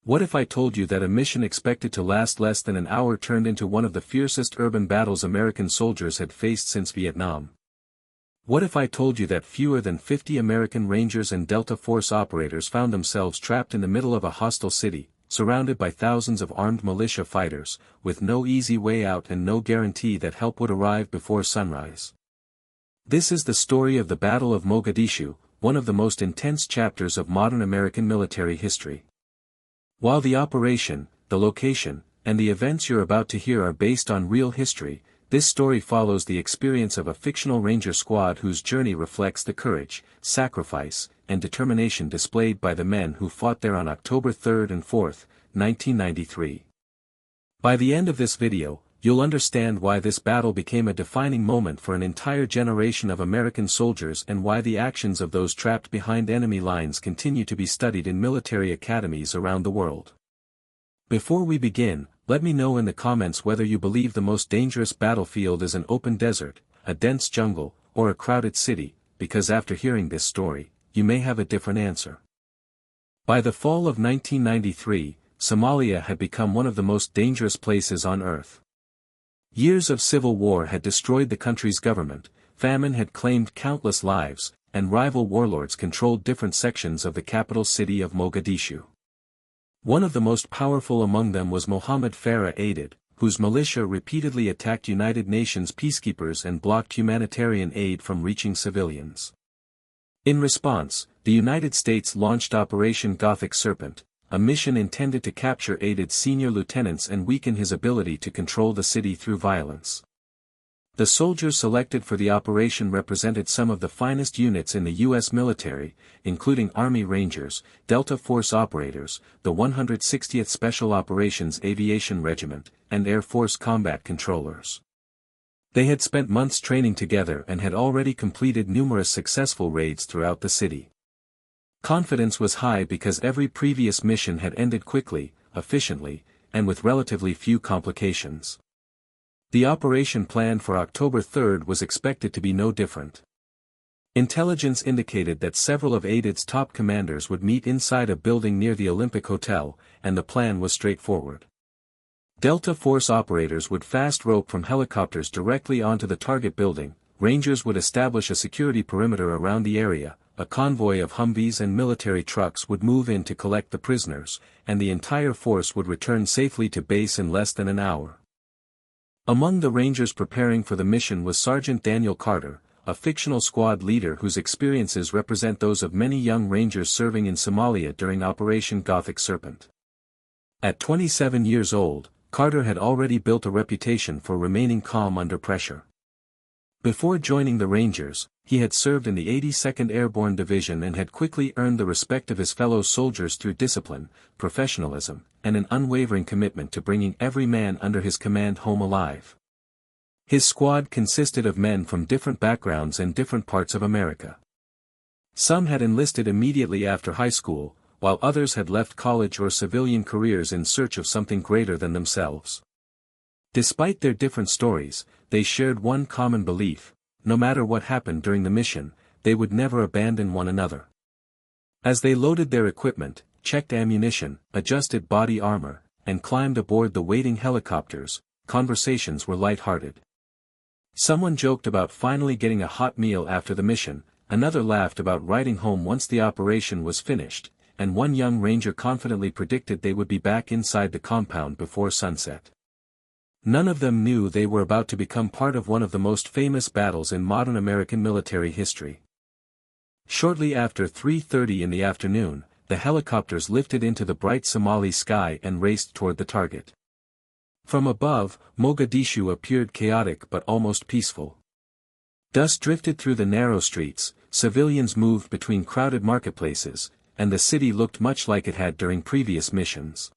What if I told you that a mission expected to last less than an hour turned into one of the fiercest urban battles American soldiers had faced since Vietnam? What if I told you that fewer than 50 American Rangers and Delta Force operators found themselves trapped in the middle of a hostile city, surrounded by thousands of armed militia fighters, with no easy way out and no guarantee that help would arrive before sunrise? This is the story of the Battle of Mogadishu, one of the most intense chapters of modern American military history. While the operation, the location, and the events you're about to hear are based on real history, this story follows the experience of a fictional Ranger squad whose journey reflects the courage, sacrifice, and determination displayed by the men who fought there on October 3 and 4, 1993. By the end of this video, you'll understand why this battle became a defining moment for an entire generation of American soldiers and why the actions of those trapped behind enemy lines continue to be studied in military academies around the world. Before we begin, let me know in the comments whether you believe the most dangerous battlefield is an open desert, a dense jungle, or a crowded city, because after hearing this story, you may have a different answer. By the fall of 1993, Somalia had become one of the most dangerous places on earth. Years of civil war had destroyed the country's government, famine had claimed countless lives, and rival warlords controlled different sections of the capital city of Mogadishu. One of the most powerful among them was Mohammed Farah Aidid, whose militia repeatedly attacked United Nations peacekeepers and blocked humanitarian aid from reaching civilians. In response, the United States launched Operation Gothic Serpent, a mission intended to capture Aidid's senior lieutenants and weaken his ability to control the city through violence. The soldiers selected for the operation represented some of the finest units in the U.S. military, including Army Rangers, Delta Force operators, the 160th Special Operations Aviation Regiment, and Air Force combat controllers. They had spent months training together and had already completed numerous successful raids throughout the city. Confidence was high because every previous mission had ended quickly, efficiently, and with relatively few complications. The operation planned for October 3 was expected to be no different. Intelligence indicated that several of Aidid's top commanders would meet inside a building near the Olympic Hotel, and the plan was straightforward. Delta Force operators would fast rope from helicopters directly onto the target building, Rangers would establish a security perimeter around the area, a convoy of Humvees and military trucks would move in to collect the prisoners, and the entire force would return safely to base in less than an hour. Among the Rangers preparing for the mission was Sergeant Daniel Carter, a fictional squad leader whose experiences represent those of many young Rangers serving in Somalia during Operation Gothic Serpent. At 27 years old, Carter had already built a reputation for remaining calm under pressure. Before joining the Rangers, he had served in the 82nd Airborne Division and had quickly earned the respect of his fellow soldiers through discipline, professionalism, and an unwavering commitment to bringing every man under his command home alive. His squad consisted of men from different backgrounds and different parts of America. Some had enlisted immediately after high school, while others had left college or civilian careers in search of something greater than themselves. Despite their different stories, they shared one common belief: no matter what happened during the mission, they would never abandon one another. As they loaded their equipment, checked ammunition, adjusted body armor, and climbed aboard the waiting helicopters, conversations were light-hearted. Someone joked about finally getting a hot meal after the mission, another laughed about riding home once the operation was finished, and one young Ranger confidently predicted they would be back inside the compound before sunset. None of them knew they were about to become part of one of the most famous battles in modern American military history. Shortly after 3:30 in the afternoon, the helicopters lifted into the bright Somali sky and raced toward the target. From above, Mogadishu appeared chaotic but almost peaceful. Dust drifted through the narrow streets, civilians moved between crowded marketplaces, and the city looked much like it had during previous missions.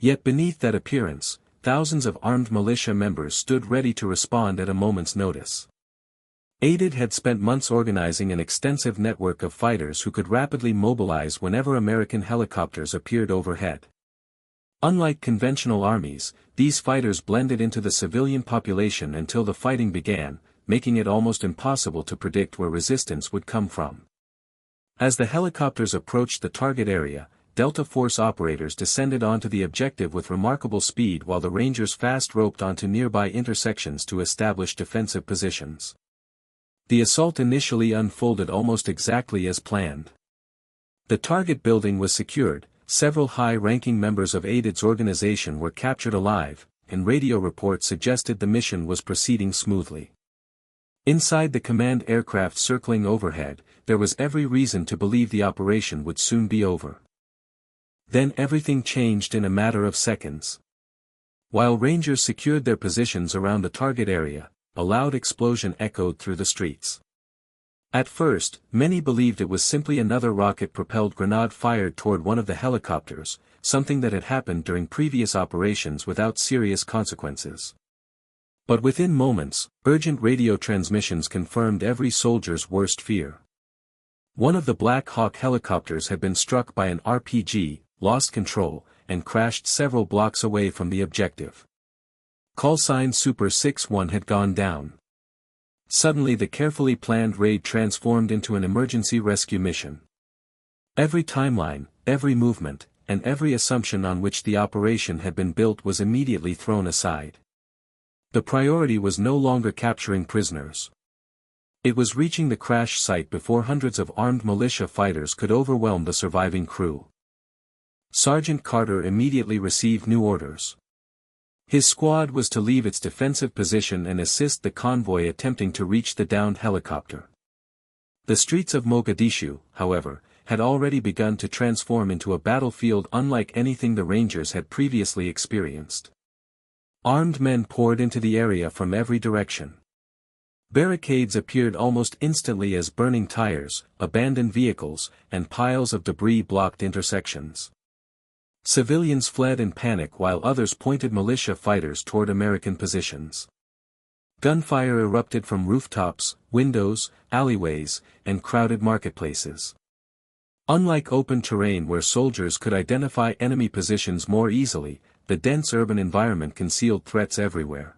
Yet beneath that appearance, thousands of armed militia members stood ready to respond at a moment's notice. Aidid had spent months organizing an extensive network of fighters who could rapidly mobilize whenever American helicopters appeared overhead. Unlike conventional armies, these fighters blended into the civilian population until the fighting began, making it almost impossible to predict where resistance would come from. As the helicopters approached the target area, Delta Force operators descended onto the objective with remarkable speed while the Rangers fast roped onto nearby intersections to establish defensive positions. The assault initially unfolded almost exactly as planned. The target building was secured, several high-ranking members of AIDED's organization were captured alive, and radio reports suggested the mission was proceeding smoothly. Inside the command aircraft circling overhead, there was every reason to believe the operation would soon be over. Then everything changed in a matter of seconds. While Rangers secured their positions around the target area, a loud explosion echoed through the streets. At first, many believed it was simply another rocket-propelled grenade fired toward one of the helicopters, something that had happened during previous operations without serious consequences. But within moments, urgent radio transmissions confirmed every soldier's worst fear. One of the Black Hawk helicopters had been struck by an RPG, lost control, and crashed several blocks away from the objective. Callsign Super 6-1 had gone down. Suddenly the carefully planned raid transformed into an emergency rescue mission. Every timeline, every movement, and every assumption on which the operation had been built was immediately thrown aside. The priority was no longer capturing prisoners. It was reaching the crash site before hundreds of armed militia fighters could overwhelm the surviving crew. Sergeant Carter immediately received new orders. His squad was to leave its defensive position and assist the convoy attempting to reach the downed helicopter. The streets of Mogadishu, however, had already begun to transform into a battlefield unlike anything the Rangers had previously experienced. Armed men poured into the area from every direction. Barricades appeared almost instantly as burning tires, abandoned vehicles, and piles of debris blocked intersections. Civilians fled in panic while others pointed militia fighters toward American positions. Gunfire erupted from rooftops, windows, alleyways, and crowded marketplaces. Unlike open terrain where soldiers could identify enemy positions more easily, the dense urban environment concealed threats everywhere.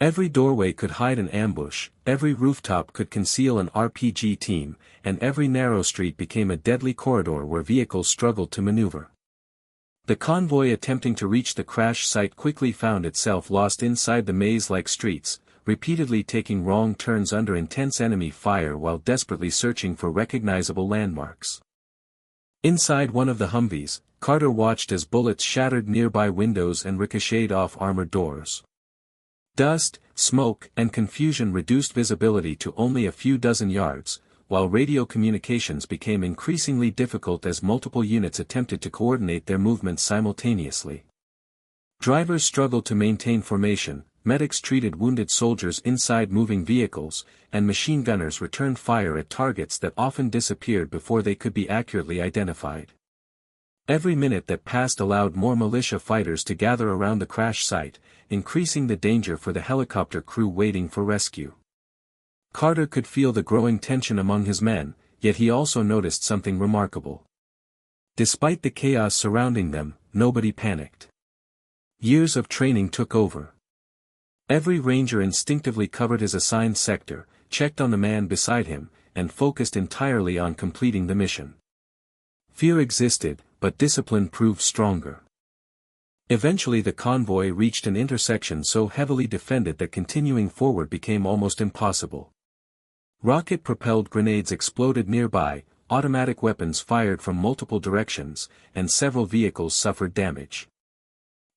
Every doorway could hide an ambush, every rooftop could conceal an RPG team, and every narrow street became a deadly corridor where vehicles struggled to maneuver. The convoy attempting to reach the crash site quickly found itself lost inside the maze-like streets, repeatedly taking wrong turns under intense enemy fire while desperately searching for recognizable landmarks. Inside one of the Humvees, Carter watched as bullets shattered nearby windows and ricocheted off armored doors. Dust, smoke, and confusion reduced visibility to only a few dozen yards, while radio communications became increasingly difficult as multiple units attempted to coordinate their movements simultaneously. Drivers struggled to maintain formation, medics treated wounded soldiers inside moving vehicles, and machine gunners returned fire at targets that often disappeared before they could be accurately identified. Every minute that passed allowed more militia fighters to gather around the crash site, increasing the danger for the helicopter crew waiting for rescue. Carter could feel the growing tension among his men, yet he also noticed something remarkable. Despite the chaos surrounding them, nobody panicked. Years of training took over. Every ranger instinctively covered his assigned sector, checked on the man beside him, and focused entirely on completing the mission. Fear existed, but discipline proved stronger. Eventually the convoy reached an intersection so heavily defended that continuing forward became almost impossible. Rocket-propelled grenades exploded nearby, automatic weapons fired from multiple directions, and several vehicles suffered damage.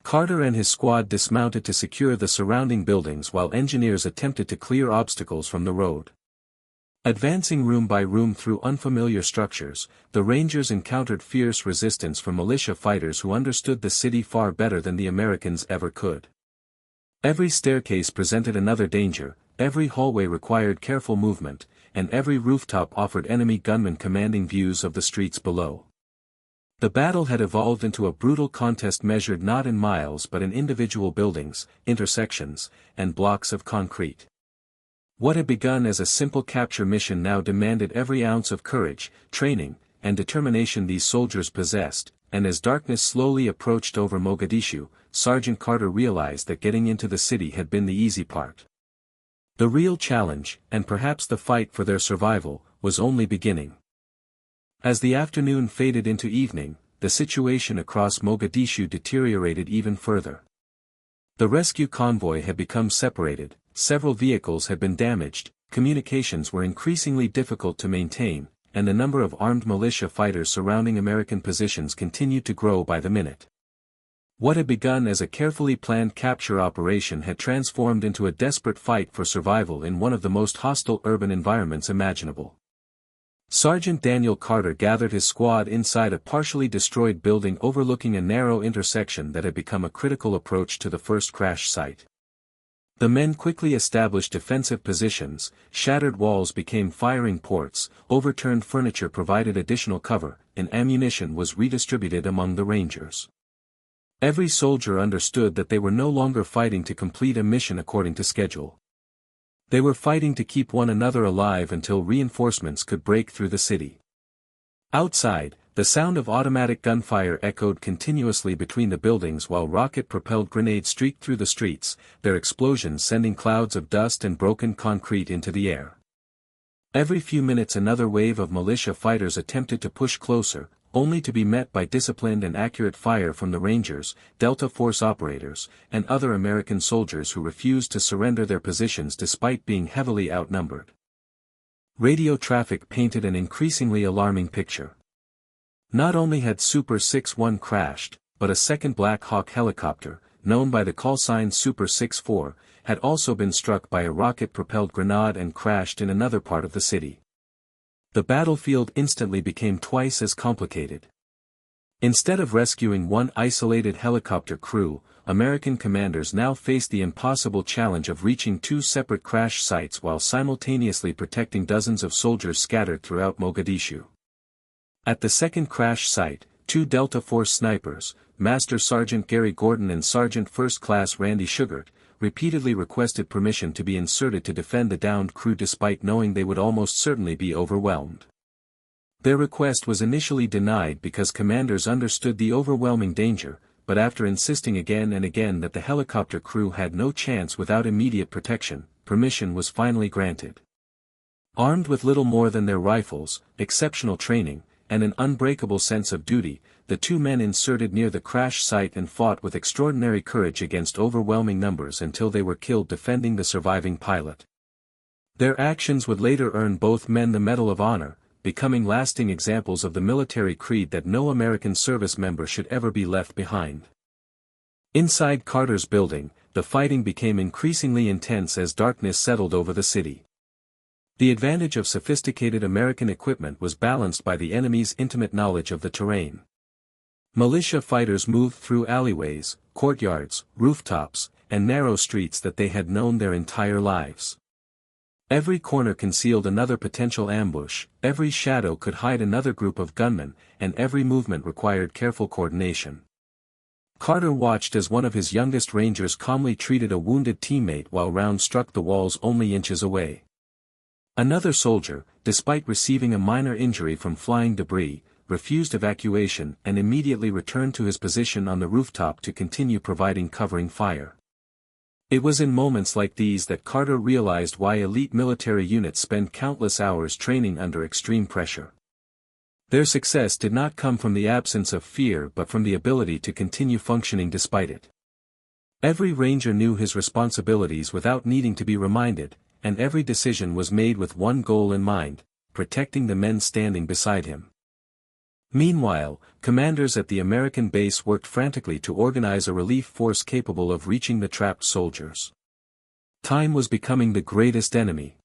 Carter and his squad dismounted to secure the surrounding buildings while engineers attempted to clear obstacles from the road. Advancing room by room through unfamiliar structures, the Rangers encountered fierce resistance from militia fighters who understood the city far better than the Americans ever could. Every staircase presented another danger, every hallway required careful movement, and every rooftop offered enemy gunmen commanding views of the streets below. The battle had evolved into a brutal contest measured not in miles but in individual buildings, intersections, and blocks of concrete. What had begun as a simple capture mission now demanded every ounce of courage, training, and determination these soldiers possessed, and as darkness slowly approached over Mogadishu, Sergeant Carter realized that getting into the city had been the easy part. The real challenge, and perhaps the fight for their survival, was only beginning. As the afternoon faded into evening, the situation across Mogadishu deteriorated even further. The rescue convoy had become separated, several vehicles had been damaged, communications were increasingly difficult to maintain, and the number of armed militia fighters surrounding American positions continued to grow by the minute. What had begun as a carefully planned capture operation had transformed into a desperate fight for survival in one of the most hostile urban environments imaginable. Sergeant Daniel Carter gathered his squad inside a partially destroyed building overlooking a narrow intersection that had become a critical approach to the first crash site. The men quickly established defensive positions, shattered walls became firing ports, overturned furniture provided additional cover, and ammunition was redistributed among the Rangers. Every soldier understood that they were no longer fighting to complete a mission according to schedule. They were fighting to keep one another alive until reinforcements could break through the city. Outside, the sound of automatic gunfire echoed continuously between the buildings while rocket-propelled grenades streaked through the streets, their explosions sending clouds of dust and broken concrete into the air. Every few minutes another wave of militia fighters attempted to push closer, only to be met by disciplined and accurate fire from the Rangers, Delta Force operators, and other American soldiers who refused to surrender their positions despite being heavily outnumbered. Radio traffic painted an increasingly alarming picture. Not only had Super 6-1 crashed, but a second Black Hawk helicopter, known by the call sign Super 6-4, had also been struck by a rocket-propelled grenade and crashed in another part of the city. The battlefield instantly became twice as complicated. Instead of rescuing one isolated helicopter crew, American commanders now faced the impossible challenge of reaching two separate crash sites while simultaneously protecting dozens of soldiers scattered throughout Mogadishu. At the second crash site, two Delta Force snipers, Master Sergeant Gary Gordon and Sergeant First Class Randy Sugart, repeatedly requested permission to be inserted to defend the downed crew despite knowing they would almost certainly be overwhelmed. Their request was initially denied because commanders understood the overwhelming danger, but after insisting again and again that the helicopter crew had no chance without immediate protection, permission was finally granted. Armed with little more than their rifles, exceptional training, and an unbreakable sense of duty, the two men inserted near the crash site and fought with extraordinary courage against overwhelming numbers until they were killed defending the surviving pilot. Their actions would later earn both men the Medal of Honor, becoming lasting examples of the military creed that no American service member should ever be left behind. Inside Carter's building, the fighting became increasingly intense as darkness settled over the city. The advantage of sophisticated American equipment was balanced by the enemy's intimate knowledge of the terrain. Militia fighters moved through alleyways, courtyards, rooftops, and narrow streets that they had known their entire lives. Every corner concealed another potential ambush, every shadow could hide another group of gunmen, and every movement required careful coordination. Carter watched as one of his youngest Rangers calmly treated a wounded teammate while rounds struck the walls only inches away. Another soldier, despite receiving a minor injury from flying debris, refused evacuation and immediately returned to his position on the rooftop to continue providing covering fire. It was in moments like these that Carter realized why elite military units spend countless hours training under extreme pressure. Their success did not come from the absence of fear but from the ability to continue functioning despite it. Every Ranger knew his responsibilities without needing to be reminded, and every decision was made with one goal in mind: protecting the men standing beside him. Meanwhile, commanders at the American base worked frantically to organize a relief force capable of reaching the trapped soldiers. Time was becoming the greatest enemy.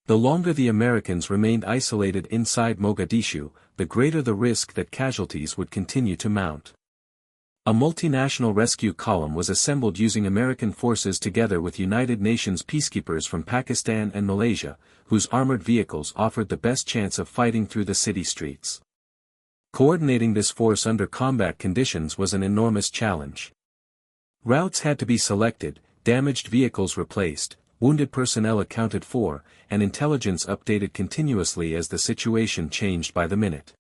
The longer the Americans remained isolated inside Mogadishu, the greater the risk that casualties would continue to mount. A multinational rescue column was assembled using American forces together with United Nations peacekeepers from Pakistan and Malaysia, whose armored vehicles offered the best chance of fighting through the city streets. Coordinating this force under combat conditions was an enormous challenge. Routes had to be selected, damaged vehicles replaced, wounded personnel accounted for, and intelligence updated continuously as the situation changed by the minute.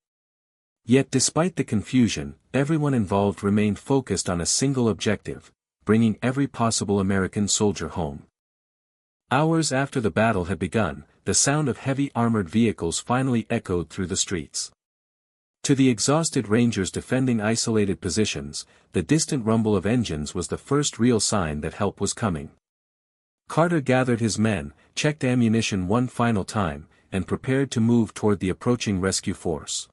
Yet despite the confusion, everyone involved remained focused on a single objective: bringing every possible American soldier home. Hours after the battle had begun, the sound of heavy armored vehicles finally echoed through the streets. To the exhausted Rangers defending isolated positions, the distant rumble of engines was the first real sign that help was coming. Carter gathered his men, checked ammunition one final time, and prepared to move toward the approaching rescue force.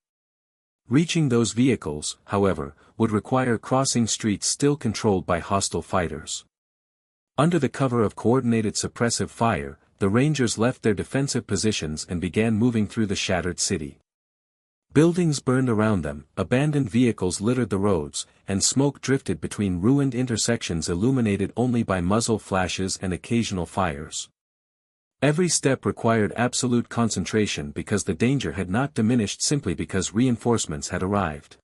Reaching those vehicles, however, would require crossing streets still controlled by hostile fighters. Under the cover of coordinated suppressive fire, the Rangers left their defensive positions and began moving through the shattered city. Buildings burned around them, abandoned vehicles littered the roads, and smoke drifted between ruined intersections illuminated only by muzzle flashes and occasional fires. Every step required absolute concentration because the danger had not diminished simply because reinforcements had arrived.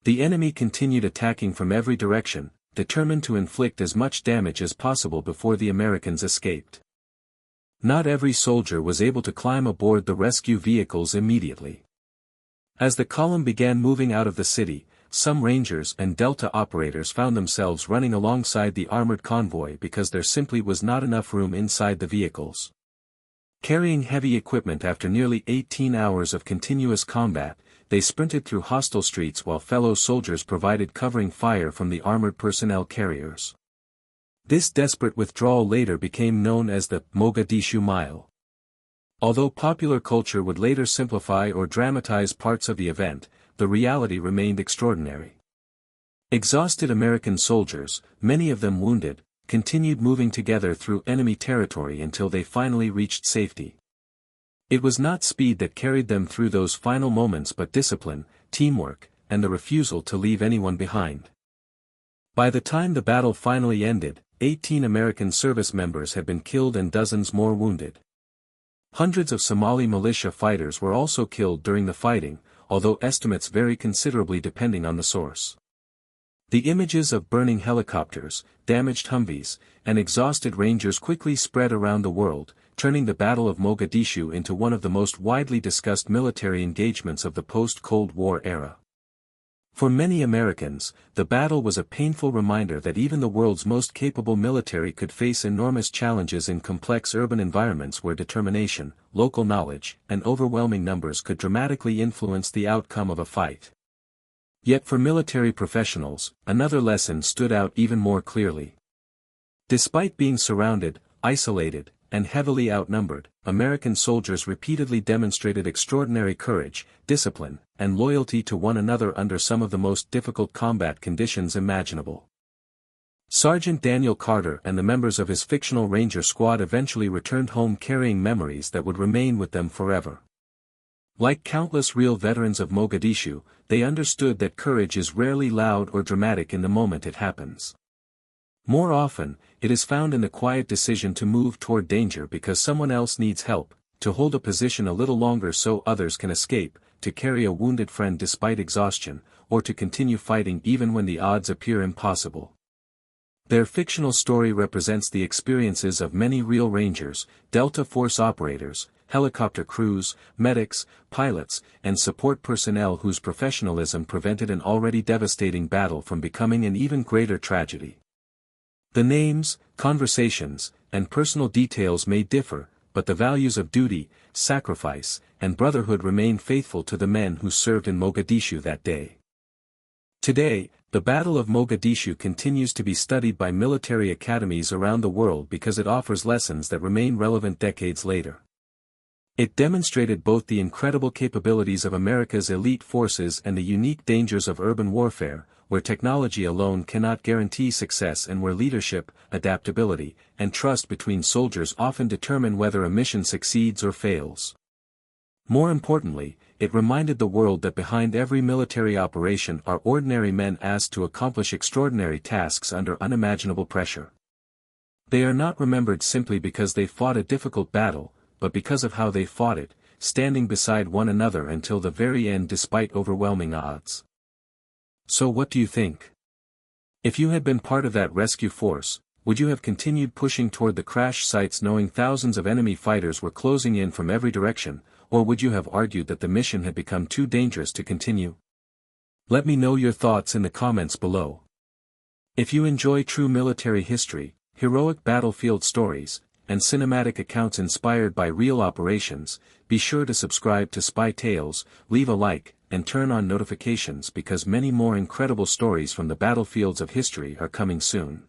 The enemy continued attacking from every direction, determined to inflict as much damage as possible before the Americans escaped. Not every soldier was able to climb aboard the rescue vehicles immediately. As the column began moving out of the city, some Rangers and Delta operators found themselves running alongside the armored convoy because there simply was not enough room inside the vehicles. Carrying heavy equipment after nearly 18 hours of continuous combat, they sprinted through hostile streets while fellow soldiers provided covering fire from the armored personnel carriers. This desperate withdrawal later became known as the Mogadishu Mile. Although popular culture would later simplify or dramatize parts of the event, the reality remained extraordinary. Exhausted American soldiers, many of them wounded, continued moving together through enemy territory until they finally reached safety. It was not speed that carried them through those final moments but discipline, teamwork, and the refusal to leave anyone behind. By the time the battle finally ended, 18 American service members had been killed and dozens more wounded. Hundreds of Somali militia fighters were also killed during the fighting, although estimates vary considerably depending on the source. The images of burning helicopters, damaged Humvees, and exhausted Rangers quickly spread around the world, turning the Battle of Mogadishu into one of the most widely discussed military engagements of the post-Cold War era. For many Americans, the battle was a painful reminder that even the world's most capable military could face enormous challenges in complex urban environments where determination, local knowledge, and overwhelming numbers could dramatically influence the outcome of a fight. Yet for military professionals, another lesson stood out even more clearly. Despite being surrounded, isolated, and heavily outnumbered, American soldiers repeatedly demonstrated extraordinary courage, discipline, and loyalty to one another under some of the most difficult combat conditions imaginable. Sergeant Daniel Carter and the members of his fictional Ranger squad eventually returned home carrying memories that would remain with them forever. Like countless real veterans of Mogadishu, they understood that courage is rarely loud or dramatic in the moment it happens. More often, it is found in the quiet decision to move toward danger because someone else needs help, to hold a position a little longer so others can escape, to carry a wounded friend despite exhaustion, or to continue fighting even when the odds appear impossible. Their fictional story represents the experiences of many real Rangers, Delta Force operators, helicopter crews, medics, pilots, and support personnel whose professionalism prevented an already devastating battle from becoming an even greater tragedy. The names, conversations, and personal details may differ, but the values of duty, sacrifice, and brotherhood remain faithful to the men who served in Mogadishu that day. Today, the Battle of Mogadishu continues to be studied by military academies around the world because it offers lessons that remain relevant decades later. It demonstrated both the incredible capabilities of America's elite forces and the unique dangers of urban warfare, where technology alone cannot guarantee success and where leadership, adaptability, and trust between soldiers often determine whether a mission succeeds or fails. More importantly, it reminded the world that behind every military operation are ordinary men asked to accomplish extraordinary tasks under unimaginable pressure. They are not remembered simply because they fought a difficult battle, but because of how they fought it, standing beside one another until the very end despite overwhelming odds. So what do you think? If you had been part of that rescue force, would you have continued pushing toward the crash sites knowing thousands of enemy fighters were closing in from every direction, or would you have argued that the mission had become too dangerous to continue? Let me know your thoughts in the comments below. If you enjoy true military history, heroic battlefield stories, and cinematic accounts inspired by real operations, be sure to subscribe to Spy Tales, leave a like, and turn on notifications because many more incredible stories from the battlefields of history are coming soon.